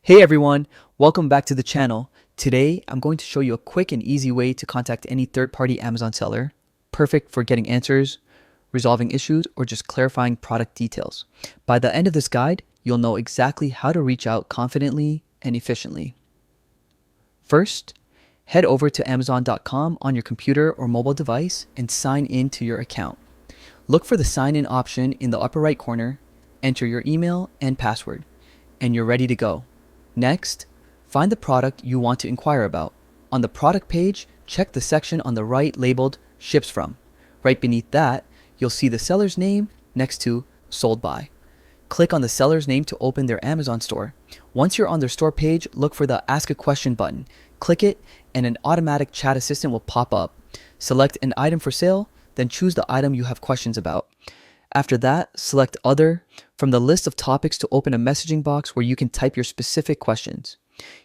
Hey everyone, welcome back to the channel. Today, I'm going to show you a quick and easy way to contact any third-party Amazon seller. Perfect for getting answers, resolving issues, or just clarifying product details. By the end of this guide, you'll know exactly how to reach out confidently and efficiently. First, head over to Amazon.com on your computer or mobile device and sign in to your account. Look for the sign in option in the upper right corner, enter your email and password, and you're ready to go. Next, find the product you want to inquire about. On the product page, check the section on the right labeled Ships From. Right beneath that, you'll see the seller's name next to Sold By. Click on the seller's name to open their Amazon store. Once you're on their store page, look for the Ask a Question button. Click it and an automatic chat assistant will pop up. Select an item for sale, then choose the item you have questions about. After that, select Other from the list of topics to open a messaging box where you can type your specific questions.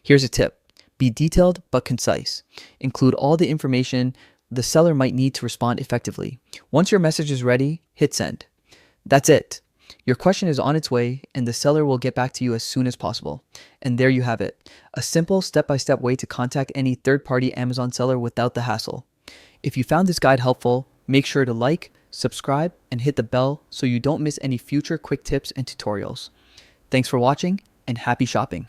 Here's a tip. Be detailed but concise. Include all the information the seller might need to respond effectively. Once your message is ready, hit send. That's it. Your question is on its way and the seller will get back to you as soon as possible. And there you have it. A simple step-by-step way to contact any third-party Amazon seller without the hassle. If you found this guide helpful, make sure to like, subscribe, and hit the bell so you don't miss any future quick tips and tutorials. Thanks for watching and happy shopping.